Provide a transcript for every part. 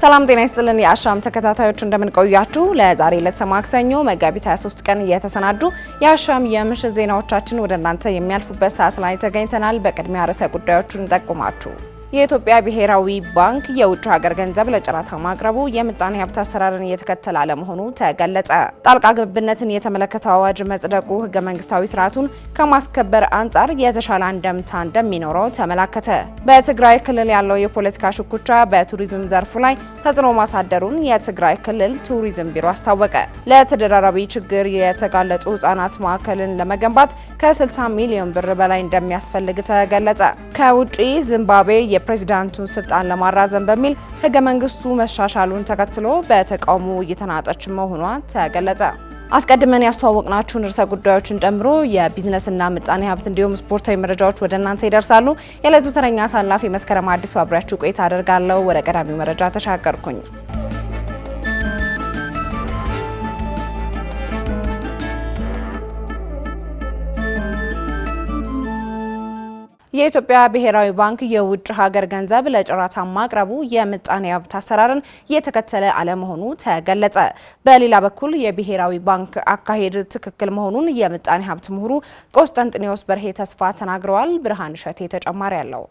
ሰላም ጤና ይስጥልን የአሻም ተከታታዮች እንደምን ቆያችሁ ለዛሬ ለተማክሰኞ መጋቢት 23 ቀን የተሰናዱ የአሻም የምሽት ዜናዎቻችን ወደ እናንተ የሚያልፉበት ሰዓት ላይ ተገኝተናል በቅድሚያ ርዕሰ ጉዳዮችን ጠቁማችሁ የኢትዮጵያ ብሔራዊ ባንክ የውጭ ሀገር ገንዘብ ለጨረታ ማቅረቡ የምጣኔ ሀብት አሰራርን እየተከተለ አለመሆኑ ተገለጸ። ጣልቃ ገብነትን የተመለከተው አዋጅ መጽደቁ ህገ መንግስታዊ ስርዓቱን ከማስከበር አንጻር የተሻለ አንደምታ እንደሚኖረው ተመላከተ። በትግራይ ክልል ያለው የፖለቲካ ሽኩቻ በቱሪዝም ዘርፉ ላይ ተጽዕኖ ማሳደሩን የትግራይ ክልል ቱሪዝም ቢሮ አስታወቀ። ለተደራራቢ ችግር የተጋለጡ ህጻናት ማዕከልን ለመገንባት ከ60 ሚሊዮን ብር በላይ እንደሚያስፈልግ ተገለጸ። ከውጪ ዚምባብዌ የፕሬዝዳንቱን ስልጣን ለማራዘም በሚል ህገ መንግስቱ መሻሻሉን ተከትሎ በተቃውሞ እየተናጠች መሆኗ ተገለጸ። አስቀድመን ያስተዋወቅናችሁን ርዕሰ ጉዳዮችን ጨምሮ የቢዝነስና ምጣኔ ሀብት እንዲሁም ስፖርታዊ መረጃዎች ወደ እናንተ ይደርሳሉ። የዕለቱ ተረኛ አሳላፊ መስከረም አዲሱ አብራችሁ ቆይታ አደርጋለሁ። ወደ ቀዳሚው መረጃ ተሻገርኩኝ። የኢትዮጵያ ብሔራዊ ባንክ የውጭ ሀገር ገንዘብ ለጨረታ ማቅረቡ የምጣኔ ሀብት አሰራርን እየተከተለ አለመሆኑ ተገለጸ። በሌላ በኩል የብሔራዊ ባንክ አካሄድ ትክክል መሆኑን የምጣኔ ሀብት ምሁሩ ቆስጠንጥኔዎስ በርሄ ተስፋ ተናግረዋል። ብርሃን ሸቴ ተጨማሪ አለው።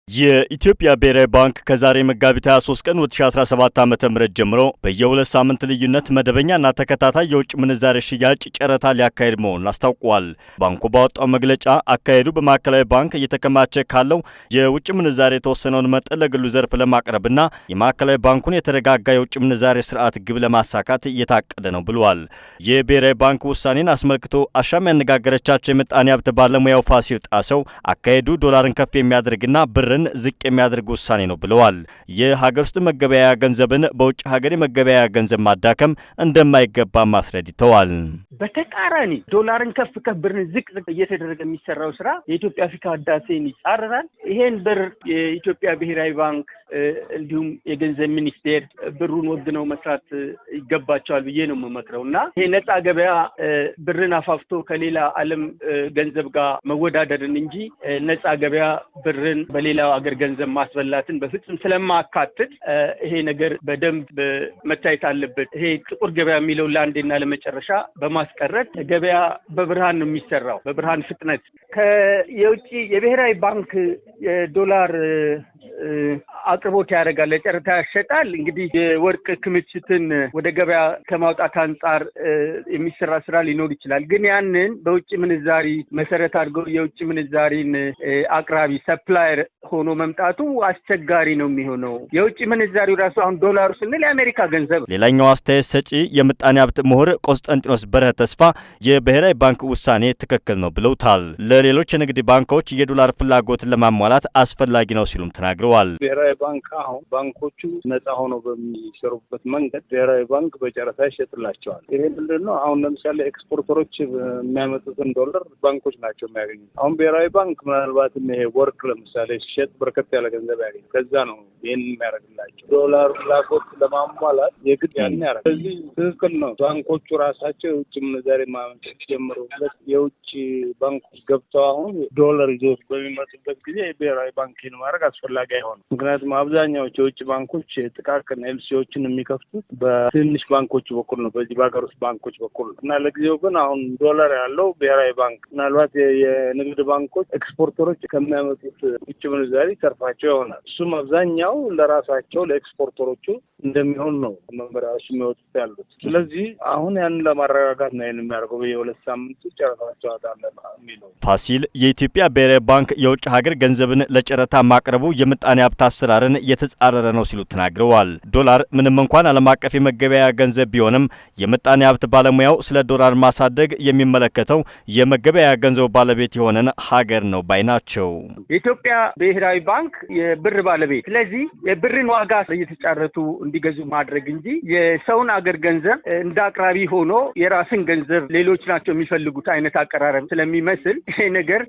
የኢትዮጵያ ብሔራዊ ባንክ ከዛሬ መጋቢት 23 ቀን 2017 ዓ.ም ጀምሮ በየሁለት ሳምንት ልዩነት መደበኛና ተከታታይ የውጭ ምንዛሬ ሽያጭ ጨረታ ሊያካሄድ መሆኑን አስታውቋል። ባንኩ ባወጣው መግለጫ አካሄዱ በማዕከላዊ ባንክ እየተከማቸ ካለው የውጭ ምንዛሬ የተወሰነውን መጠን ለግሉ ዘርፍ ለማቅረብና የማዕከላዊ ባንኩን የተረጋጋ የውጭ ምንዛሬ ስርዓት ግብ ለማሳካት እየታቀደ ነው ብሏል። የብሔራዊ ባንክ ውሳኔን አስመልክቶ አሻም ያነጋገረቻቸው የምጣኔ ሀብት ባለሙያው ፋሲል ጣሰው አካሄዱ ዶላርን ከፍ የሚያደርግና ብርን ዝቅ የሚያደርግ ውሳኔ ነው ብለዋል። የሀገር ውስጥ መገበያያ ገንዘብን በውጭ ሀገር የመገበያያ ገንዘብ ማዳከም እንደማይገባ አስረድተዋል። በተቃራኒ ዶላርን ከፍ ብርን ዝቅ እየተደረገ የሚሰራው ስራ የኢትዮጵያ አፍሪካ ህዳሴን ይጻረራል። ይሄን ብር የኢትዮጵያ ብሔራዊ ባንክ እንዲሁም የገንዘብ ሚኒስቴር ብሩን ወግነው መስራት ይገባቸዋል ብዬ ነው የምመክረው እና ይሄ ነፃ ገበያ ብርን አፋፍቶ ከሌላ ዓለም ገንዘብ ጋር መወዳደርን እንጂ ነፃ ገበያ ብርን በሌላ አገር ገንዘብ ማስበላትን በፍጹም ስለማካትት ይሄ ነገር በደንብ መታየት አለበት። ይሄ ጥቁር ገበያ የሚለው ለአንዴና ለመጨረሻ በማስቀረት ገበያ በብርሃን ነው የሚሰራው፣ በብርሃን ፍጥነት። ከየውጭ የብሔራዊ ባንክ የዶላር አቅርቦት ያደርጋል፣ ለጨረታ ያሸጣል። እንግዲህ የወርቅ ክምችትን ወደ ገበያ ከማውጣት አንጻር የሚሰራ ስራ ሊኖር ይችላል። ግን ያንን በውጭ ምንዛሪ መሰረት አድርገው የውጭ ምንዛሪን አቅራቢ ሰፕላየር ሆኖ መምጣቱ አስቸጋሪ ነው የሚሆነው። የውጭ ምንዛሪው ራሱ አሁን ዶላሩ ስንል የአሜሪካ ገንዘብ። ሌላኛው አስተያየት ሰጪ የምጣኔ ሀብት ምሁር ቆስጠንጢኖስ በርሄ ተስፋ የብሔራዊ ባንክ ውሳኔ ትክክል ነው ብለውታል። ለሌሎች የንግድ ባንኮች የዶላር ፍላጎትን ለማሟላት አስፈላጊ ነው ሲሉም ተናግረዋል። ብሔራዊ ባንክ አሁን ባንኮቹ ነፃ ሆነው በሚሰሩበት መንገድ ብሔራዊ ባንክ በጨረታ ይሸጥላቸዋል። ይሄ ምንድነው? አሁን ለምሳሌ ኤክስፖርተሮች የሚያመጡትን ዶላር ባንኮች ናቸው የሚያገኙት። አሁን ብሔራዊ ባንክ ምናልባት ይሄ ወርቅ ለምሳሌ ሲሸጥ በርከት ያለ ገንዘብ ያገኝ፣ ከዛ ነው ይሄን የሚያደርግላቸው። ዶላር ፍላጎት ለማሟላት የግድ ያን ያደርጋል። ስለዚህ ትክክል ነው። ባንኮቹ ራሳቸው የውጭ ምንዛሬ ማመንጨት ጀምረውበት የውጭ ባንኮች ገብተው አሁን ዶላር ይዘው በሚመጡበት ጊዜ ብሔራዊ ባንክን ማድረግ አስፈላጊ አይሆንም። ምክንያቱም አብዛኛዎቹ የውጭ ባንኮች ጥቃቅን ኤልሲዎችን የሚከፍቱት በትንሽ ባንኮች በኩል ነው፣ በዚህ በሀገር ውስጥ ባንኮች በኩል ነው። እና ለጊዜው ግን አሁን ዶላር ያለው ብሔራዊ ባንክ፣ ምናልባት የንግድ ባንኮች ኤክስፖርተሮች ከሚያመጡት ውጭ ምንዛሪ ተርፋቸው ይሆናል። እሱም አብዛኛው ለራሳቸው ለኤክስፖርተሮቹ እንደሚሆን ነው መመሪያዎች የሚወጡት ያሉት። ስለዚህ አሁን ያንን ለማረጋጋት ነው የሚያደርገው በየሁለት ሳምንቱ ጨረታቸው አለ የሚለው ፋሲል። የኢትዮጵያ ብሔራዊ ባንክ የውጭ ሀገር ገንዘብን ለጨረታ ማቅረቡ የምጣኔ ሀብት አሰራርን እየተጻረረ ነው ሲሉ ተናግረዋል። ዶላር ምንም እንኳን ዓለም አቀፍ የመገበያያ ገንዘብ ቢሆንም የምጣኔ ሀብት ባለሙያው ስለ ዶላር ማሳደግ የሚመለከተው የመገበያያ ገንዘቡ ባለቤት የሆነን ሀገር ነው ባይ ናቸው። የኢትዮጵያ ብሔራዊ ባንክ የብር ባለቤት፣ ስለዚህ የብርን ዋጋ እየተጫረቱ እንዲገዙ ማድረግ እንጂ የሰውን አገር ገንዘብ እንደ አቅራቢ ሆኖ የራስን ገንዘብ ሌሎች ናቸው የሚፈልጉት አይነት አቀራረብ ስለሚመስል ይሄ ነገር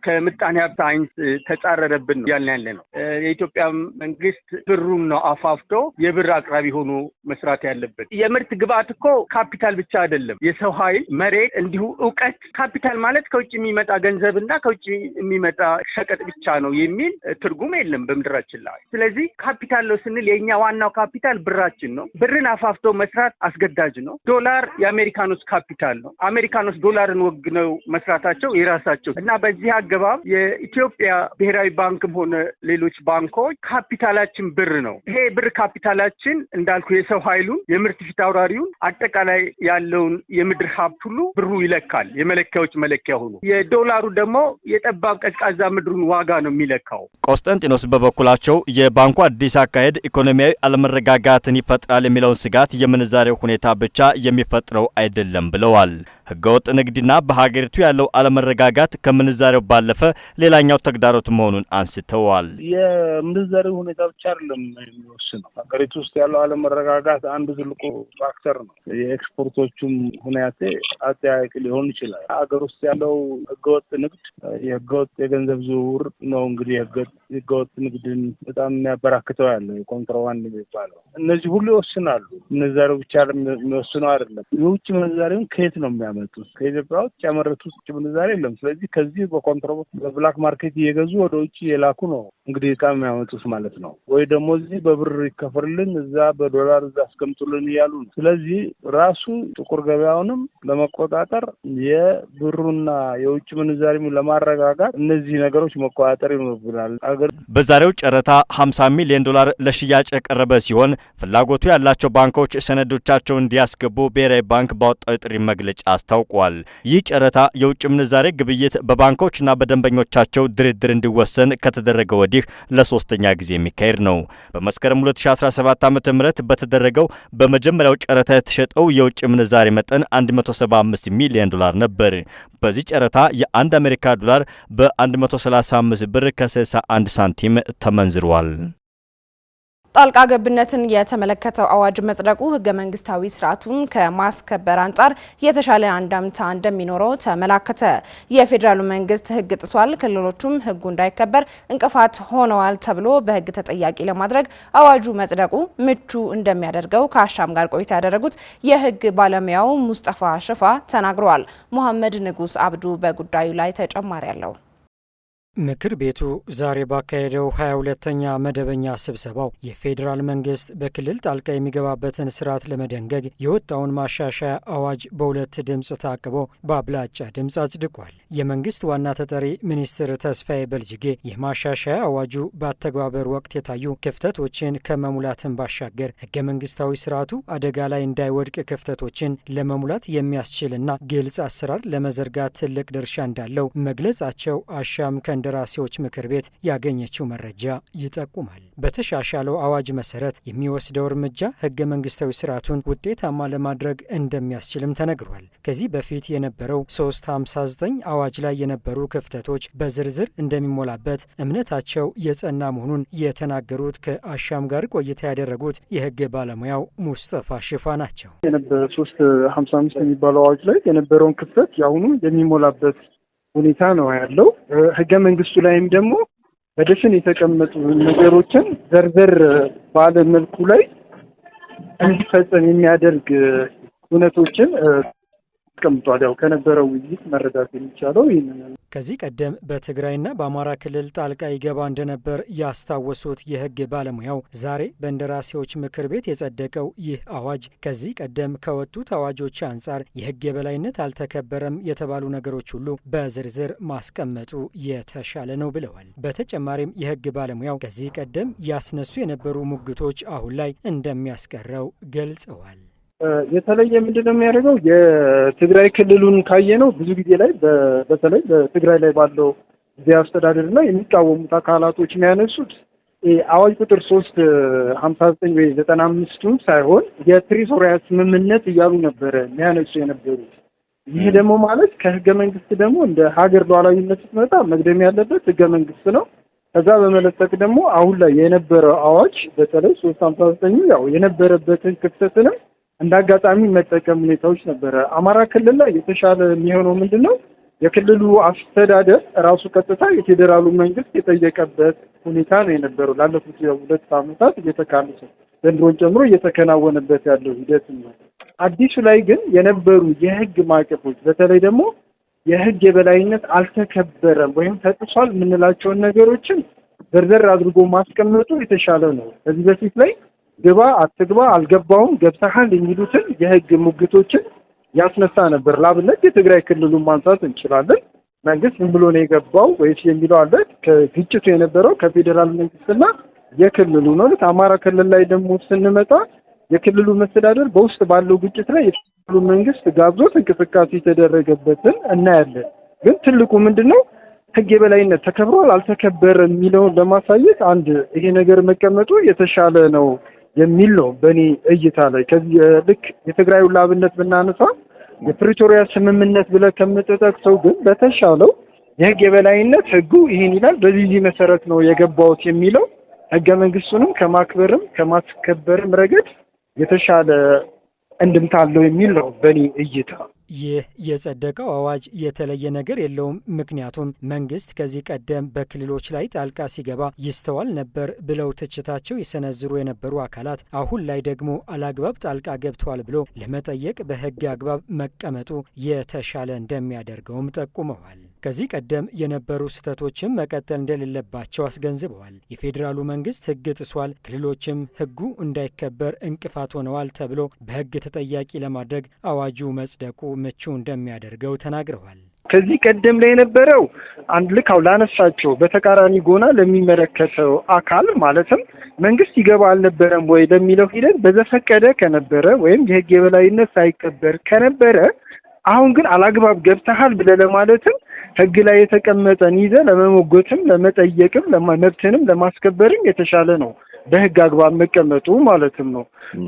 ከምጣኔ ሀብት አይነት ተጻረረብን ነው ያለ ነው። የኢትዮጵያ መንግስት ብሩን ነው አፋፍቶ የብር አቅራቢ ሆኖ መስራት ያለበት። የምርት ግብአት እኮ ካፒታል ብቻ አይደለም፣ የሰው ኃይል፣ መሬት፣ እንዲሁ እውቀት። ካፒታል ማለት ከውጭ የሚመጣ ገንዘብና ከውጭ የሚመጣ ሸቀጥ ብቻ ነው የሚል ትርጉም የለም በምድራችን ላይ። ስለዚህ ካፒታል ነው ስንል የኛ ዋናው ካፒታል ብራችን ነው። ብርን አፋፍቶ መስራት አስገዳጅ ነው። ዶላር የአሜሪካኖስ ካፒታል ነው። አሜሪካኖስ ዶላርን ወግነው መስራታቸው የራሳቸው እና በዚህ አገባብ የኢትዮጵያ ብሔራዊ ባንክም ሆነ ሌሎች ባንኮች ካፒታላችን ብር ነው። ይሄ ብር ካፒታላችን እንዳልኩ የሰው ኃይሉን፣ የምርት ፊት አውራሪውን፣ አጠቃላይ ያለውን የምድር ሀብት ሁሉ ብሩ ይለካል። የመለኪያዎች መለኪያ ሆኖ የዶላሩ ደግሞ የጠባብ ቀዝቃዛ ምድሩን ዋጋ ነው የሚለካው። ቆስጠንጢኖስ በበኩላቸው የባንኩ አዲስ አካሄድ ኢኮኖሚያዊ አለመረጋጋትን ይፈጥራል የሚለውን ስጋት የምንዛሬው ሁኔታ ብቻ የሚፈጥረው አይደለም ብለዋል። ህገወጥ ንግድና በሀገሪቱ ያለው አለመረጋጋት ከምንዛሬው ባለፈ ሌላኛው ተግዳሮት መሆኑን አንስተዋል። የምንዛሬው ሁኔታ ብቻ አይደለም የሚወስነው። ሀገሪቱ ውስጥ ያለው አለመረጋጋት አንዱ ትልቁ ፋክተር ነው። የኤክስፖርቶቹም ሁኔታ አጠያያቂ ሊሆን ይችላል። ሀገር ውስጥ ያለው ህገወጥ ንግድ፣ የህገወጥ የገንዘብ ዝውውር ነው እንግዲህ ህገወጥ ንግድን በጣም የሚያበራክተው ያለው የኮንትሮባንድ የሚባለው። እነዚህ ሁሉ ይወስናሉ። ምንዛሬው ብቻ የሚወስነው አይደለም። የውጭ ምንዛሬውን ከየት ነው የሚያመጡት? ከኢትዮጵያ ውጭ ያመረቱት ውጭ ምንዛሬ የለም። ስለዚህ ከዚህ በኮንትሮባንድ በብላክ ማርኬት እየገዙ ወደ ውጭ የላኩ ነው እንግዲህ እቃ የሚያመጡት ማለት ነው። ወይ ደግሞ እዚህ በብር ይከፈልልን፣ እዛ በዶላር እዛ አስቀምጡልን እያሉ ነው። ስለዚህ ራሱ ጥቁር ገበያውንም ለመቆጣጠር የብሩና የውጭ ምንዛሬውን ለማረጋጋት እነዚህ ነገሮች መቆጣጠር ይኖርብናል። በዛሬው ጨረታ 50 ሚሊዮን ዶላር ለሽያጭ የቀረበ ሲሆን ፍላጎቱ ያላቸው ባንኮች ሰነዶቻቸውን እንዲያስገቡ ብሔራዊ ባንክ ባወጣው የጥሪ መግለጫ አስታውቋል። ይህ ጨረታ የውጭ ምንዛሬ ግብይት በባንኮችና በደንበኞቻቸው ድርድር እንዲወሰን ከተደረገ ወዲህ ለሶስተኛ ጊዜ የሚካሄድ ነው። በመስከረም 2017 ዓ.ም በተደረገው በመጀመሪያው ጨረታ የተሸጠው የውጭ ምንዛሬ መጠን 175 ሚሊዮን ዶላር ነበር። በዚህ ጨረታ የአንድ አሜሪካ ዶላር በ135 ብር ከ61 ሳንቲም ተመንዝሯል። ጣልቃ ገብነትን የተመለከተው አዋጅ መጽደቁ ህገ መንግስታዊ ስርዓቱን ከማስከበር አንጻር የተሻለ አንድምታ እንደሚኖረው ተመላከተ። የፌዴራሉ መንግስት ህግ ጥሷል፣ ክልሎቹም ህጉ እንዳይከበር እንቅፋት ሆነዋል ተብሎ በህግ ተጠያቂ ለማድረግ አዋጁ መጽደቁ ምቹ እንደሚያደርገው ከአሻም ጋር ቆይታ ያደረጉት የህግ ባለሙያው ሙስጠፋ ሽፋ ተናግረዋል። መሐመድ ንጉስ አብዱ በጉዳዩ ላይ ተጨማሪ አለው። ምክር ቤቱ ዛሬ ባካሄደው 22ኛ መደበኛ ስብሰባው የፌዴራል መንግስት በክልል ጣልቃ የሚገባበትን ስርዓት ለመደንገግ የወጣውን ማሻሻያ አዋጅ በሁለት ድምፅ ታቅቦ በአብላጫ ድምፅ አጽድቋል። የመንግስት ዋና ተጠሪ ሚኒስትር ተስፋዬ በልጅጌ የማሻሻያ አዋጁ በአተግባበር ወቅት የታዩ ክፍተቶችን ከመሙላትን ባሻገር ህገ መንግስታዊ ስርዓቱ አደጋ ላይ እንዳይወድቅ ክፍተቶችን ለመሙላት የሚያስችልና ግልጽ አሰራር ለመዘርጋት ትልቅ ድርሻ እንዳለው መግለጻቸው አሻም ደራሲዎች ምክር ቤት ያገኘችው መረጃ ይጠቁማል። በተሻሻለው አዋጅ መሰረት የሚወስደው እርምጃ ህገ መንግስታዊ ስርዓቱን ውጤታማ ለማድረግ እንደሚያስችልም ተነግሯል። ከዚህ በፊት የነበረው 359 አዋጅ ላይ የነበሩ ክፍተቶች በዝርዝር እንደሚሞላበት እምነታቸው የጸና መሆኑን የተናገሩት ከአሻም ጋር ቆይታ ያደረጉት የህግ ባለሙያው ሙስጠፋ ሽፋ ናቸው። የነበረ 355 የሚባለው አዋጅ ላይ የነበረውን ክፍተት ያሁኑ የሚሞላበት ሁኔታ ነው ያለው። ህገ መንግስቱ ላይም ደግሞ በደፍን የተቀመጡ ነገሮችን ዘርዘር ባለ መልኩ ላይ እንዲፈጸም የሚያደርግ እውነቶችን ተቀምጧል። ያው ከነበረው ውይይት መረዳት የሚቻለው ይህንን። ከዚህ ቀደም በትግራይና በአማራ ክልል ጣልቃ ይገባ እንደነበር ያስታወሱት የህግ ባለሙያው ዛሬ በእንደራሴዎች ምክር ቤት የጸደቀው ይህ አዋጅ ከዚህ ቀደም ከወጡት አዋጆች አንጻር የህግ የበላይነት አልተከበረም የተባሉ ነገሮች ሁሉ በዝርዝር ማስቀመጡ የተሻለ ነው ብለዋል። በተጨማሪም የህግ ባለሙያው ከዚህ ቀደም ያስነሱ የነበሩ ሙግቶች አሁን ላይ እንደሚያስቀረው ገልጸዋል። የተለየ ምንድነው የሚያደርገው? የትግራይ ክልሉን ካየነው ብዙ ጊዜ ላይ በተለይ በትግራይ ላይ ባለው ጊዜያዊ አስተዳደር ላይ የሚቃወሙት አካላቶች የሚያነሱት አዋጅ ቁጥር 359 ወይ 95ቱን ሳይሆን የፕሪቶሪያ ስምምነት እያሉ ነበረ የሚያነሱ የነበሩት። ይህ ደግሞ ማለት ከህገ መንግስት ደግሞ እንደ ሀገር ሉዓላዊነት ስትመጣ መቅደም ያለበት ህገ መንግስት ነው። ከዛ በመለጠቅ ደግሞ አሁን ላይ የነበረው አዋጅ በተለይ 359 ያው የነበረበትን ክፍተትንም እንደ አጋጣሚ መጠቀም ሁኔታዎች ነበረ። አማራ ክልል ላይ የተሻለ የሚሆነው ምንድነው? የክልሉ አስተዳደር ራሱ ቀጥታ የፌዴራሉ መንግስት የጠየቀበት ሁኔታ ነው የነበረው። ላለፉት 2 ዓመታት እየተካለሰ ዘንድሮን ጨምሮ እየተከናወነበት ያለው ሂደት ነው። አዲሱ ላይ ግን የነበሩ የህግ ማዕቀፎች በተለይ ደግሞ የህግ የበላይነት አልተከበረም ወይም ተጥሷል የምንላቸውን ነገሮችን ዘርዘር አድርጎ ማስቀመጡ የተሻለ ነው። ከዚህ በፊት ላይ ግባ አትግባ፣ አልገባውም፣ ገብተሃል የሚሉትን የህግ ሙግቶችን ያስነሳ ነበር። ላብነት የትግራይ ክልሉን ማንሳት እንችላለን። መንግስት ምን ብሎ ነው የገባው ወይስ የሚለው አለ። ከግጭቱ የነበረው ከፌዴራል መንግስትና የክልሉ ነው። አማራ ክልል ላይ ደግሞ ስንመጣ የክልሉ መስተዳደር በውስጥ ባለው ግጭት ላይ የክልሉ መንግስት ጋብዞት እንቅስቃሴ የተደረገበትን እናያለን። ግን ትልቁ ምንድነው ህግ የበላይነት ተከብሯል አልተከበረም የሚለውን ለማሳየት አንድ ይሄ ነገር መቀመጡ የተሻለ ነው የሚል ነው በእኔ እይታ ላይ። ከዚህ ልክ የትግራዩ ላብነት ብናነሳ የፕሪቶሪያ ስምምነት ብለህ ከምትጠቅሰው ግን በተሻለው የህግ የበላይነት ህጉ ይሄን ይላል በዚህ መሰረት ነው የገባውት የሚለው ህገ መንግስቱንም ከማክበርም ከማስከበርም ረገድ የተሻለ እንድምታ አለው የሚል ነው በእኔ እይታ። ይህ የጸደቀው አዋጅ የተለየ ነገር የለውም። ምክንያቱም መንግስት ከዚህ ቀደም በክልሎች ላይ ጣልቃ ሲገባ ይስተዋል ነበር ብለው ትችታቸው የሰነዝሩ የነበሩ አካላት አሁን ላይ ደግሞ አላግባብ ጣልቃ ገብተዋል ብሎ ለመጠየቅ በህግ አግባብ መቀመጡ የተሻለ እንደሚያደርገውም ጠቁመዋል። ከዚህ ቀደም የነበሩ ስህተቶችም መቀጠል እንደሌለባቸው አስገንዝበዋል። የፌዴራሉ መንግስት ህግ ጥሷል፣ ክልሎችም ህጉ እንዳይከበር እንቅፋት ሆነዋል ተብሎ በህግ ተጠያቂ ለማድረግ አዋጁ መጽደቁ ምቹ እንደሚያደርገው ተናግረዋል። ከዚህ ቀደም ላይ የነበረው አንድ ልካው ላነሳቸው በተቃራኒ ጎና ለሚመለከተው አካል ማለትም መንግስት ይገባ አልነበረም ወይ ለሚለው ሂደት በዘፈቀደ ከነበረ ወይም የህግ የበላይነት ሳይከበር ከነበረ አሁን ግን አላግባብ ገብተሃል ብለህ ለማለትም ህግ ላይ የተቀመጠን ይዘህ ለመሞገትም ለመጠየቅም መብትንም ለማስከበርም የተሻለ ነው በህግ አግባብ መቀመጡ ማለትም ነው።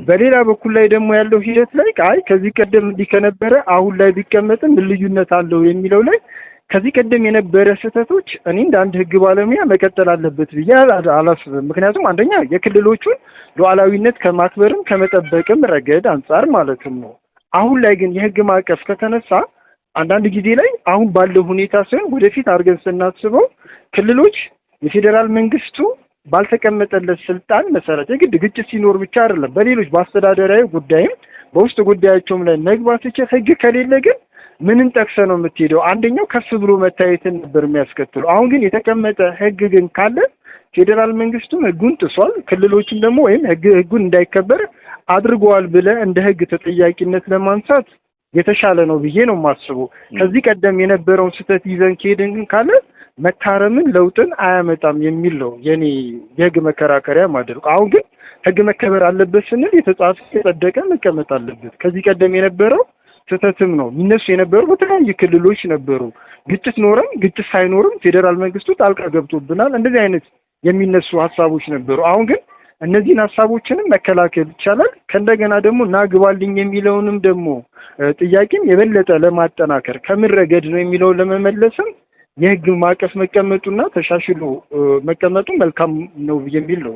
በሌላ በኩል ላይ ደግሞ ያለው ሂደት ላይ ከዚህ ቀደም እንዲህ ከነበረ አሁን ላይ ቢቀመጥም ልዩነት አለው የሚለው ላይ ከዚህ ቀደም የነበረ ስህተቶች እኔ እንደ አንድ ህግ ባለሙያ መቀጠል አለበት ብዬ አላስብም። ምክንያቱም አንደኛ የክልሎቹን ሉዓላዊነት ከማክበርም ከመጠበቅም ረገድ አንጻር ማለትም ነው። አሁን ላይ ግን የህግ ማዕቀፍ ከተነሳ አንዳንድ ጊዜ ላይ አሁን ባለው ሁኔታ ሳይሆን ወደፊት አድርገን ስናስበው ክልሎች የፌዴራል መንግስቱ ባልተቀመጠለት ስልጣን መሰረት የግድ ግጭት ሲኖር ብቻ አይደለም በሌሎች በአስተዳደራዊ ጉዳይም በውስጥ ጉዳያቸውም ላይ መግባት ይችላል። ህግ ከሌለ ግን ምንን ጠቅሰህ ነው የምትሄደው? አንደኛው ከፍ ብሎ መታየትን ነበር የሚያስከትለው። አሁን ግን የተቀመጠ ህግ ግን ካለ ፌዴራል መንግስቱም ህጉን ጥሷል፣ ክልሎችም ደግሞ ወይም ህጉን እንዳይከበር አድርገዋል ብለህ እንደ ህግ ተጠያቂነት ለማንሳት የተሻለ ነው ብዬ ነው የማስበው። ከዚህ ቀደም የነበረውን ስህተት ይዘን ከሄድን ግን ካለ መታረምን ለውጥን አያመጣም የሚል ነው የኔ የህግ መከራከሪያ ማድረግ። አሁን ግን ህግ መከበር አለበት ስንል የተጻፈ የጸደቀ መቀመጥ አለበት። ከዚህ ቀደም የነበረው ስህተትም ነው የሚነሱ የነበሩ በተለያዩ ክልሎች ነበሩ። ግጭት ኖረም ግጭት ሳይኖርም ፌዴራል መንግስቱ ጣልቃ ገብቶብናል እንደዚህ አይነት የሚነሱ ሀሳቦች ነበሩ። አሁን ግን እነዚህን ሀሳቦችንም መከላከል ይቻላል። ከእንደገና ደግሞ ናግባልኝ የሚለውንም ደግሞ ጥያቄም የበለጠ ለማጠናከር ከምን ረገድ ነው የሚለውን ለመመለስም የህግ ማዕቀፍ መቀመጡና ተሻሽሎ መቀመጡ መልካም ነው የሚል ነው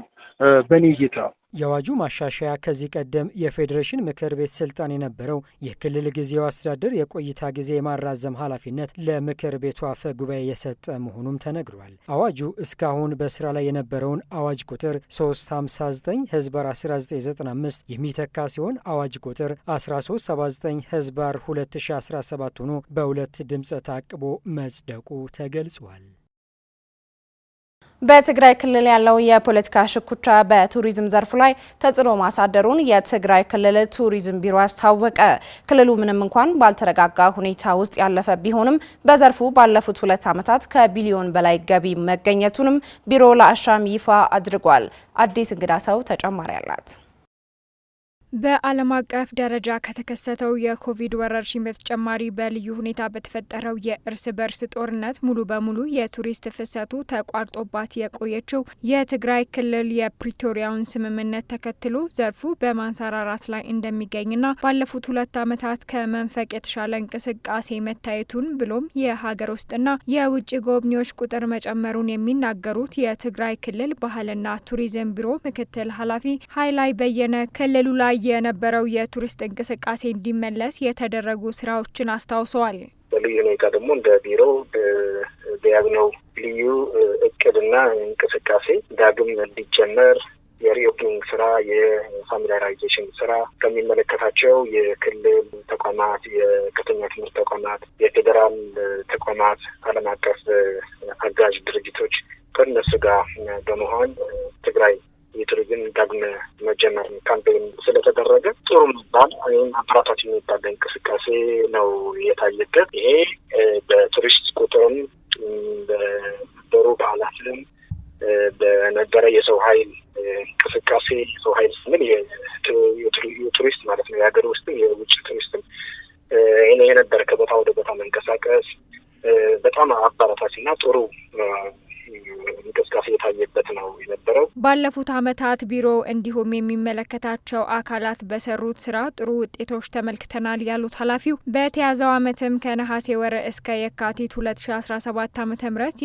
በእኔ እይታ። የአዋጁ ማሻሻያ ከዚህ ቀደም የፌዴሬሽን ምክር ቤት ስልጣን የነበረው የክልል ጊዜያዊ አስተዳደር የቆይታ ጊዜ የማራዘም ኃላፊነት ለምክር ቤቱ አፈ ጉባኤ የሰጠ መሆኑም ተነግሯል። አዋጁ እስካሁን በስራ ላይ የነበረውን አዋጅ ቁጥር 359/1995 የሚተካ ሲሆን አዋጅ ቁጥር 1379/2017 ሆኖ በሁለት ድምፅ ታቅቦ መጽደቁ ተገልጿል። በትግራይ ክልል ያለው የፖለቲካ ሽኩቻ በቱሪዝም ዘርፉ ላይ ተጽዕኖ ማሳደሩን የትግራይ ክልል ቱሪዝም ቢሮ አስታወቀ። ክልሉ ምንም እንኳን ባልተረጋጋ ሁኔታ ውስጥ ያለፈ ቢሆንም በዘርፉ ባለፉት 2 ዓመታት ከቢሊዮን በላይ ገቢ መገኘቱንም ቢሮ ለአሻም ይፋ አድርጓል። አዲስ እንግዳ ሰው ተጨማሪ አላት። በዓለም አቀፍ ደረጃ ከተከሰተው የኮቪድ ወረርሽኝ በተጨማሪ በልዩ ሁኔታ በተፈጠረው የእርስ በርስ ጦርነት ሙሉ በሙሉ የቱሪስት ፍሰቱ ተቋርጦባት የቆየችው የትግራይ ክልል የፕሪቶሪያውን ስምምነት ተከትሎ ዘርፉ በማንሰራራት ላይ እንደሚገኝና ባለፉት 2 ዓመታት ከመንፈቅ የተሻለ እንቅስቃሴ መታየቱን ብሎም የሀገር ውስጥና የውጭ ጎብኚዎች ቁጥር መጨመሩን የሚናገሩት የትግራይ ክልል ባህልና ቱሪዝም ቢሮ ምክትል ኃላፊ ሀይላይ በየነ ክልሉ ላይ የነበረው የቱሪስት እንቅስቃሴ እንዲመለስ የተደረጉ ስራዎችን አስታውሰዋል። በልዩ ሁኔታ ደግሞ እንደ ቢሮ በያዝነው ልዩ እቅድና እንቅስቃሴ ዳግም እንዲጀመር የሪኦፕኒንግ ስራ የፋሚሊያራይዜሽን ስራ ከሚመለከታቸው የክልል ተቋማት፣ የከፍተኛ ትምህርት ተቋማት፣ የፌዴራል ተቋማት፣ ዓለም አቀፍ አጋዥ ድርጅቶች ከነሱ ጋር በመሆን ትግራይ የቱሪዝም ዳግም መጀመር ካምፔን ስለተደረገ ጥሩ የሚባል ወይም አበረታች የሚባል እንቅስቃሴ ነው የታየበት። ይሄ በቱሪስት ቁጥርም በበሩ በዓላትም በነበረ የሰው ኃይል እንቅስቃሴ የሰው ኃይል ስንል የቱሪስት ማለት ነው፣ የሀገር ውስጥም የውጭ ቱሪስትም ይሄ የነበረ ከቦታ ወደ ቦታ መንቀሳቀስ በጣም አበረታችና ጥሩ እንቅስቃሴ የታየበት ነው የነበረው። ባለፉት ዓመታት ቢሮ እንዲሁም የሚመለከታቸው አካላት በሰሩት ስራ ጥሩ ውጤቶች ተመልክተናል ያሉት ኃላፊው በተያዘው ዓመትም ከነሐሴ ወር እስከ የካቲት 2017 ዓ.ም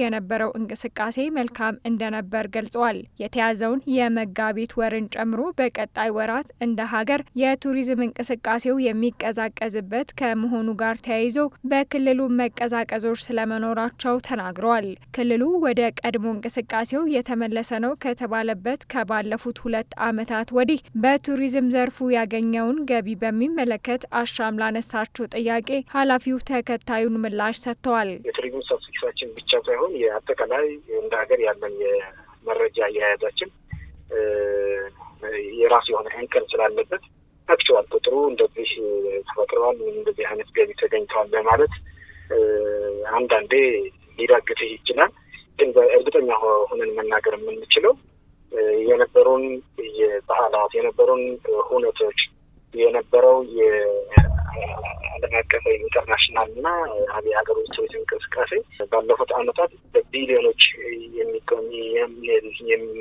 የነበረው እንቅስቃሴ መልካም እንደነበር ገልጸዋል። የተያዘውን የመጋቢት ወርን ጨምሮ በቀጣይ ወራት እንደ ሀገር የቱሪዝም እንቅስቃሴው የሚቀዛቀዝበት ከመሆኑ ጋር ተያይዞ በክልሉ መቀዛቀዞች ስለመኖራቸው ተናግረዋል። ክልሉ ወደ ቀድሞ እንቅስቃሴው የተመለሰ ነው ከተባለበት ከባለፉት 2 ዓመታት ወዲህ በቱሪዝም ዘርፉ ያገኘውን ገቢ በሚመለከት አሻም ላነሳቸው ጥያቄ ኃላፊው ተከታዩን ምላሽ ሰጥተዋል። የቱሪዝም ሰብሲክሳችን ብቻ ሳይሆን የአጠቃላይ እንደ ሀገር ያለን የመረጃ አያያዛችን የራሱ የሆነ እንከን ስላለበት አክቹዋል ቁጥሩ እንደዚህ ተፈጥሯል፣ እንደዚህ አይነት ገቢ ተገኝተዋል ለማለት አንዳንዴ ሊዳግትህ ይችላል። ግን በእርግጠኛ ሆነን መናገር የምንችለው የነበሩን የባህላት የነበሩን ሁነቶች የነበረው የዓለም አቀፍ ኢንተርናሽናል እና የሀገር ውስጥ ቱሪዝም እንቅስቃሴ ባለፉት ዓመታት በቢሊዮኖች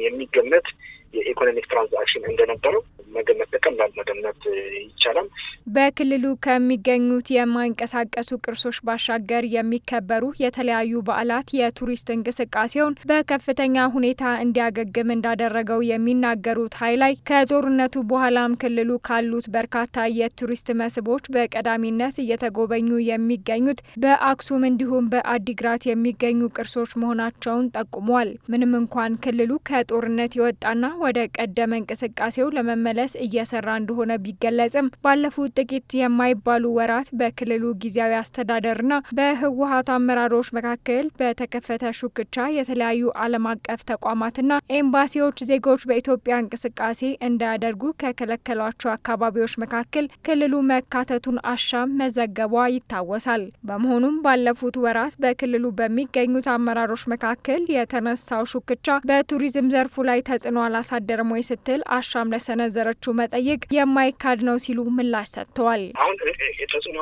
የሚገመት የኢኮኖሚክ ትራንዛክሽን እንደነበረው መገመት በቀላል መገመት ይቻላል። በክልሉ ከሚገኙት የማይንቀሳቀሱ ቅርሶች ባሻገር የሚከበሩ የተለያዩ በዓላት የቱሪስት እንቅስቃሴውን በከፍተኛ ሁኔታ እንዲያገግም እንዳደረገው የሚናገሩት ኃይላይ ከጦርነቱ በኋላም ክልሉ ካሉት በርካታ የቱሪስት መስህቦች በቀዳሚነት እየተጎበኙ የሚገኙት በአክሱም እንዲሁም በአዲግራት የሚገኙ ቅርሶች መሆናቸውን ጠቁሟል። ምንም እንኳን ክልሉ ከጦርነት የወጣና ወደ ቀደመ እንቅስቃሴው ለመመለስ እየሰራ እንደሆነ ቢገለጽም ባለፉት ጥቂት የማይባሉ ወራት በክልሉ ጊዜያዊ አስተዳደርና በህወሓት አመራሮች መካከል በተከፈተ ሹክቻ የተለያዩ ዓለም አቀፍ ተቋማትና ኤምባሲዎች ዜጎች በኢትዮጵያ እንቅስቃሴ እንዳያደርጉ ከከለከሏቸው አካባቢዎች መካከል ክልሉ መካተቱን አሻም መዘገቧ ይታወሳል። በመሆኑም ባለፉት ወራት በክልሉ በሚገኙት አመራሮች መካከል የተነሳው ሹክቻ በቱሪዝም ዘርፉ ላይ ተጽዕኖ አላሳደረም ወይ ስትል አሻም ለሰነዘረችው መጠይቅ የማይካድ ነው ሲሉ ምላሽ ሰጥተዋል። አሁን የተጽዕኖ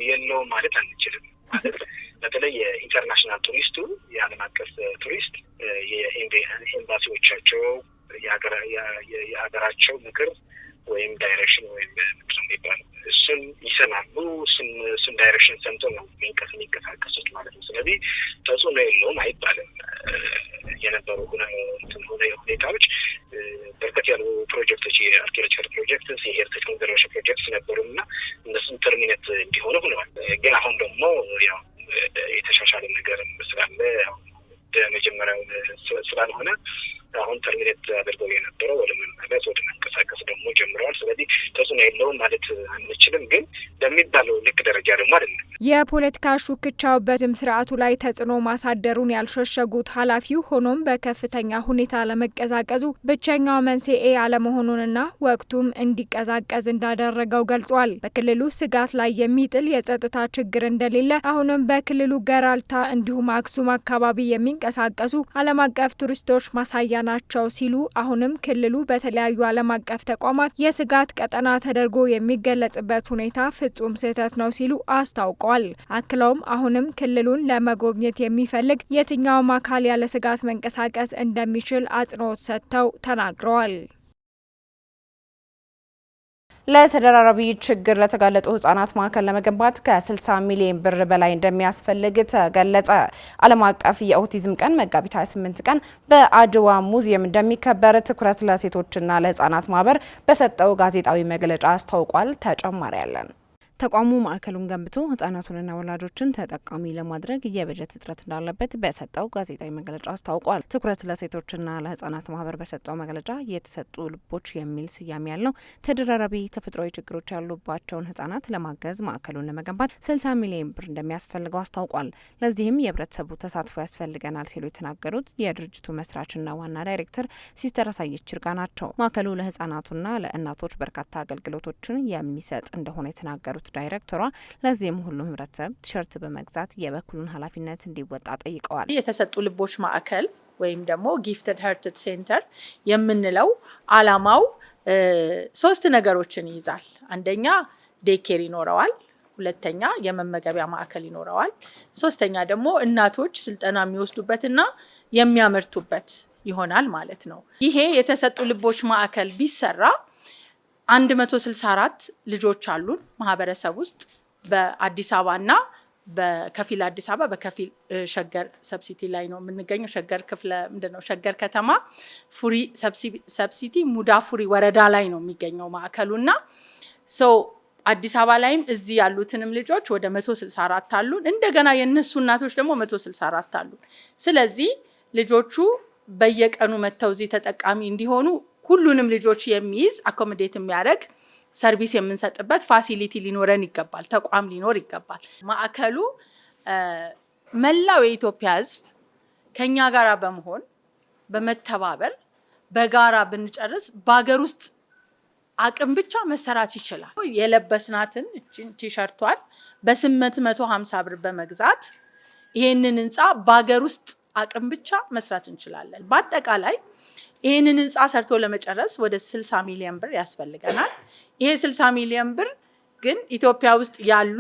የለውም ማለት አንችልም። ማለት በተለይ የኢንተርናሽናል ቱሪስቱ የዓለም አቀፍ ቱሪስት የኤምባሲዎቻቸው የሀገራቸው ምክር ወይም ዳይሬክሽን ወይም ምንድን የሚባለው እሱን ይሰማሉ። እሱን ዳይሬክሽን ሰምቶ ነው የሚንቀሳቀሱት ማለት ነው። ስለዚህ ተጽዕኖ የለውም አይባልም። የነበሩ ሁኔታዎች በርከት ያሉ ፕሮጀክቶች የአርኪኦሎጂካል ፕሮጀክትስ የሄሪቴጅ ኮንዘርቬሽን ፕሮጀክትስ ነበሩና እነሱም ተርሚኔት እንዲሆኑ ሆነዋል። ግን አሁን ደግሞ ያው የተሻሻለ ነገር ስላለ መጀመሪያው ስላልሆነ አሁን ተርሚኔት አድርገው የነበረው ወደ መመለስ ወደ መንቀሳቀስ ደግሞ ጀምረዋል። ስለዚህ ተጽዕኖ የለውም ማለት አንችልም፣ ግን በሚባለው ልክ ደረጃ ደግሞ አይደለም። የፖለቲካ ሹክቻው በቱሪዝም ስርዓቱ ላይ ተጽዕኖ ማሳደሩን ያልሸሸጉት ኃላፊው ሆኖም በከፍተኛ ሁኔታ ለመቀዛቀዙ ብቸኛው መንስኤ አለመሆኑንና ወቅቱም እንዲቀዛቀዝ እንዳደረገው ገልጿል። በክልሉ ስጋት ላይ የሚጥል የጸጥታ ችግር እንደሌለ፣ አሁንም በክልሉ ገራልታ እንዲሁም አክሱም አካባቢ የሚንቀሳቀሱ ዓለም አቀፍ ቱሪስቶች ማሳያ ናቸው ሲሉ አሁንም ክልሉ በተለያዩ ዓለም አቀፍ ተቋማት የስጋት ቀጠና ተደርጎ የሚገለጽበት ሁኔታ ፍጹም ስህተት ነው ሲሉ አስታውቀዋል። አክለውም አሁንም ክልሉን ለመጎብኘት የሚፈልግ የትኛውም አካል ያለ ስጋት መንቀሳቀስ እንደሚችል አጽንኦት ሰጥተው ተናግረዋል። ለተደራራቢ ችግር ለተጋለጡ ህጻናት ማዕከል ለመገንባት ከ60 ሚሊዮን ብር በላይ እንደሚያስፈልግ ተገለጸ። ዓለም አቀፍ የኦቲዝም ቀን መጋቢት 28 ቀን በአድዋ ሙዚየም እንደሚከበር ትኩረት ለሴቶችና ለህጻናት ማህበር በሰጠው ጋዜጣዊ መግለጫ አስታውቋል። ተጨማሪ ያለን ተቋሙ ማዕከሉን ገንብቶ ህጻናቱንና ወላጆችን ተጠቃሚ ለማድረግ የበጀት እጥረት እንዳለበት በሰጠው ጋዜጣዊ መግለጫ አስታውቋል። ትኩረት ለሴቶችና ለህጻናት ማህበር በሰጠው መግለጫ የተሰጡ ልቦች የሚል ስያሜ ያለው ተደራራቢ ተፈጥሯዊ ችግሮች ያሉባቸውን ህጻናት ለማገዝ ማዕከሉን ለመገንባት 60 ሚሊዮን ብር እንደሚያስፈልገው አስታውቋል። ለዚህም የህብረተሰቡ ተሳትፎ ያስፈልገናል ሲሉ የተናገሩት የድርጅቱ መስራችና ዋና ዳይሬክተር ሲስተር አሳየች ይርጋ ናቸው። ማዕከሉ ለህጻናቱና ለእናቶች በርካታ አገልግሎቶችን የሚሰጥ እንደሆነ የተናገሩት ዳይሬክተሯ ለዚህም ሁሉም ህብረተሰብ ቲሸርት በመግዛት የበኩሉን ኃላፊነት እንዲወጣ ጠይቀዋል። የተሰጡ ልቦች ማዕከል ወይም ደግሞ ጊፍትድ ሀርትድ ሴንተር የምንለው አላማው 3 ነገሮችን ይይዛል። አንደኛ ዴኬር ይኖረዋል፣ ሁለተኛ የመመገቢያ ማዕከል ይኖረዋል፣ ሶስተኛ ደግሞ እናቶች ስልጠና የሚወስዱበትና የሚያመርቱበት ይሆናል ማለት ነው። ይሄ የተሰጡ ልቦች ማዕከል ቢሰራ 164 ልጆች አሉን ማህበረሰብ ውስጥ በአዲስ አበባና በከፊል አዲስ አበባ በከፊል ሸገር ሰብሲቲ ላይ ነው የምንገኘው። ሸገር ክፍለ ምንድነው ሸገር ከተማ ፉሪ ሰብሲቲ ሙዳ ፉሪ ወረዳ ላይ ነው የሚገኘው ማዕከሉና አዲስ አበባ ላይም እዚህ ያሉትንም ልጆች ወደ 164 አሉን። እንደገና የነሱ እናቶች ደግሞ 164 አሉን። ስለዚህ ልጆቹ በየቀኑ መተው እዚህ ተጠቃሚ እንዲሆኑ ሁሉንም ልጆች የሚይዝ አኮሞዴት የሚያደርግ ሰርቪስ የምንሰጥበት ፋሲሊቲ ሊኖረን ይገባል፣ ተቋም ሊኖር ይገባል። ማዕከሉ መላው የኢትዮጵያ ሕዝብ ከኛ ጋራ በመሆን በመተባበር በጋራ ብንጨርስ በአገር ውስጥ አቅም ብቻ መሰራት ይችላል። የለበስናትን ቲሸርቷን በ850 ብር በመግዛት ይሄንን ህንጻ በአገር ውስጥ አቅም ብቻ መስራት እንችላለን። በአጠቃላይ ይሄንን ህንጻ ሰርቶ ለመጨረስ ወደ 60 ሚሊዮን ብር ያስፈልገናል። ይሄ 60 ሚሊዮን ብር ግን ኢትዮጵያ ውስጥ ያሉ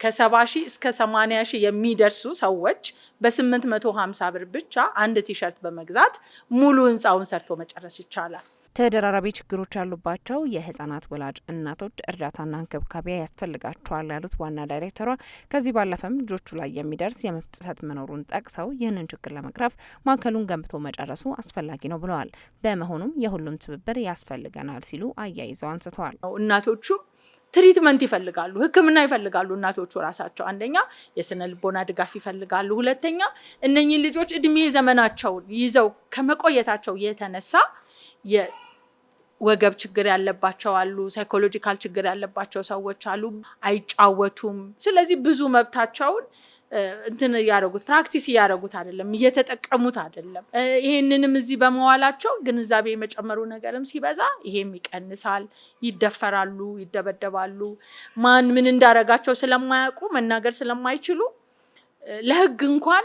ከ70 ሺህ እስከ 80 ሺህ የሚደርሱ ሰዎች በ850 ብር ብቻ አንድ ቲሸርት በመግዛት ሙሉ ህንጻውን ሰርቶ መጨረስ ይቻላል። ተደራራቢ ችግሮች ያሉባቸው የህጻናት ወላጅ እናቶች እርዳታና እንክብካቤ ያስፈልጋቸዋል ያሉት ዋና ዳይሬክተሯ ከዚህ ባለፈም ልጆቹ ላይ የሚደርስ የመብት ጥሰት መኖሩን ጠቅሰው ይህንን ችግር ለመቅረፍ ማዕከሉን ገንብቶ መጨረሱ አስፈላጊ ነው ብለዋል። በመሆኑም የሁሉም ትብብር ያስፈልገናል ሲሉ አያይዘው አንስተዋል። እናቶቹ ትሪትመንት ይፈልጋሉ፣ ህክምና ይፈልጋሉ። እናቶቹ ራሳቸው አንደኛ የስነ ልቦና ድጋፍ ይፈልጋሉ፣ ሁለተኛ እነኚህ ልጆች እድሜ ዘመናቸውን ይዘው ከመቆየታቸው የተነሳ ወገብ ችግር ያለባቸው አሉ፣ ሳይኮሎጂካል ችግር ያለባቸው ሰዎች አሉ፣ አይጫወቱም። ስለዚህ ብዙ መብታቸውን ፕራክቲስ እያደረጉት አይደለም፣ እየተጠቀሙት አይደለም። ይሄንንም እዚህ በመዋላቸው ግንዛቤ የመጨመሩ ነገርም ሲበዛ ይሄም ይቀንሳል። ይደፈራሉ፣ ይደበደባሉ። ማን ምን እንዳረጋቸው ስለማያውቁ መናገር ስለማይችሉ ለህግ እንኳን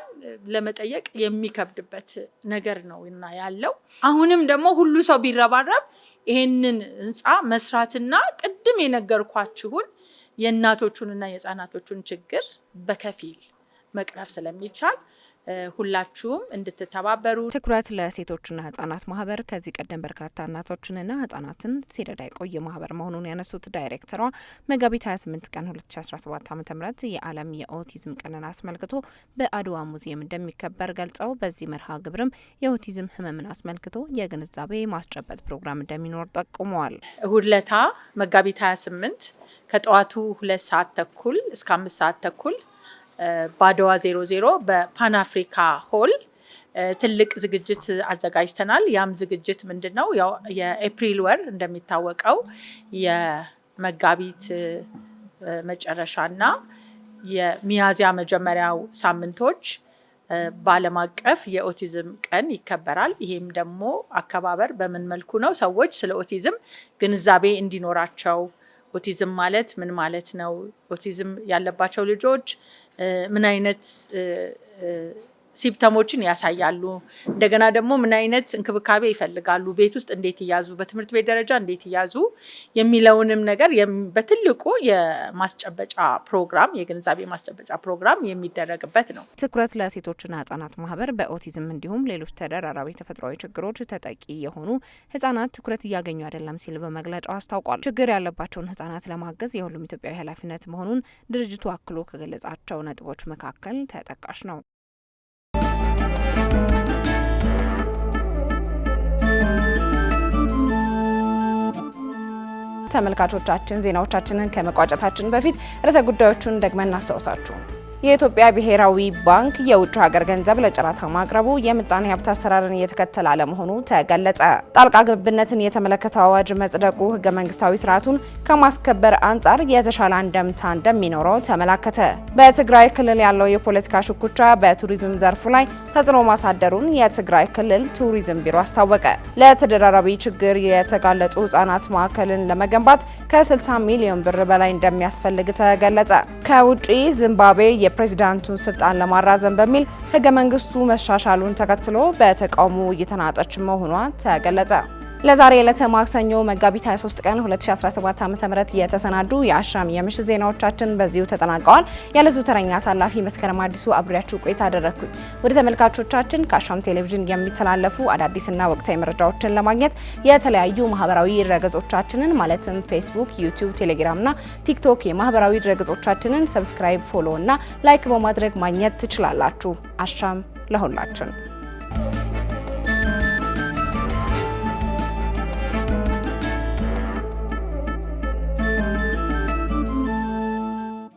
ለመጠየቅ የሚከብድበት ነገር ነው እና ያለው። አሁንም ደግሞ ሁሉ ሰው ቢረባረብ ይሄንን ህንጻ መስራትና ቅድም የነገርኳችሁን የእናቶቹንና የህፃናቶቹን ችግር በከፊል መቅረፍ ስለሚቻል ሁላችሁም እንድትተባበሩ። ትኩረት ለሴቶችና ህጻናት ማህበር ከዚህ ቀደም በርካታ እናቶችንና ህጻናትን ሲረዳ የቆየ ማህበር መሆኑን ያነሱት ዳይሬክተሯ መጋቢት 28 ቀን 2017 ዓ.ም የዓለም የኦቲዝም ቀንን አስመልክቶ በአድዋ ሙዚየም እንደሚከበር ገልጸው በዚህ መርሃ ግብርም የኦቲዝም ህመምን አስመልክቶ የግንዛቤ ማስጨበጥ ፕሮግራም እንደሚኖር ጠቁመዋል። እሁድ ለታ መጋቢት 28 ከጠዋቱ 2 ሰዓት ተኩል እስከ 5 ሰዓት ተኩል በአድዋ 00 በፓን አፍሪካ ሆል ትልቅ ዝግጅት አዘጋጅተናል። ያም ዝግጅት ምንድነው? ያው የኤፕሪል ወር እንደሚታወቀው የመጋቢት መጨረሻና የሚያዝያ መጀመሪያው ሳምንቶች በዓለም አቀፍ የኦቲዝም ቀን ይከበራል። ይሄም ደግሞ አከባበር በምን መልኩ ነው? ሰዎች ስለ ኦቲዝም ግንዛቤ እንዲኖራቸው፣ ኦቲዝም ማለት ምን ማለት ነው? ኦቲዝም ያለባቸው ልጆች ምን አይነት ሲምፕተሞችን ያሳያሉ፣ እንደገና ደግሞ ምን አይነት እንክብካቤ ይፈልጋሉ፣ ቤት ውስጥ እንዴት ይያዙ፣ በትምህርት ቤት ደረጃ እንዴት ይያዙ የሚለውንም ነገር በትልቁ የማስጨበጫ ፕሮግራም የግንዛቤ ማስጨበጫ ፕሮግራም የሚደረግበት ነው። ትኩረት ለሴቶችና ህጻናት ማህበር በኦቲዝም እንዲሁም ሌሎች ተደራራቢ ተፈጥሯዊ ችግሮች ተጠቂ የሆኑ ህጻናት ትኩረት እያገኙ አይደለም ሲል በመግለጫው አስታውቋል። ችግር ያለባቸውን ህጻናት ለማገዝ የሁሉም ኢትዮጵያዊ ኃላፊነት መሆኑን ድርጅቱ አክሎ ከገለጻቸው ነጥቦች መካከል ተጠቃሽ ነው። ተመልካቾቻችን ዜናዎቻችንን ከመቋጨታችን በፊት ርዕሰ ጉዳዮቹን ደግመን እናስታውሳችሁ። የኢትዮጵያ ብሔራዊ ባንክ የውጭ ሀገር ገንዘብ ለጨረታ ማቅረቡ የምጣኔ ሀብት አሰራርን እየተከተለ አለመሆኑ ተገለጸ። ጣልቃ ገብነትን የተመለከተ አዋጅ መጽደቁ ህገ መንግስታዊ ስርዓቱን ከማስከበር አንጻር የተሻለ አንደምታ እንደሚኖረው ተመላከተ። በትግራይ ክልል ያለው የፖለቲካ ሽኩቻ በቱሪዝም ዘርፉ ላይ ተጽዕኖ ማሳደሩን የትግራይ ክልል ቱሪዝም ቢሮ አስታወቀ። ለተደራራቢ ችግር የተጋለጡ ህጻናት ማዕከልን ለመገንባት ከ60 ሚሊዮን ብር በላይ እንደሚያስፈልግ ተገለጸ። ከውጪ ዚምባብዌ የፕሬዝዳንቱን ስልጣን ለማራዘም በሚል ህገ መንግስቱ መሻሻሉን ተከትሎ በተቃውሞ እየተናጠች መሆኗ ተገለጸ። ለዛሬ ዕለተ ማክሰኞ መጋቢት 23 ቀን 2017 ዓ.ም የተሰናዱ የአሻም የምሽት ዜናዎቻችን በዚሁ ተጠናቀዋል። የዕለቱ ተረኛ አሳላፊ መስከረም አዲሱ አብሬያችሁ ቆይታ አደረኩኝ። ወደ ተመልካቾቻችን ከአሻም ቴሌቪዥን የሚተላለፉ አዳዲስና ወቅታዊ መረጃዎችን ለማግኘት የተለያዩ ማህበራዊ ድረገጾቻችንን ማለትም ፌስቡክ፣ ዩቲዩብ፣ ቴሌግራም እና ቲክቶክ የማህበራዊ ድረገጾቻችንን ሰብስክራይብ፣ ፎሎ እና ላይክ በማድረግ ማግኘት ትችላላችሁ። አሻም ለሁላችን!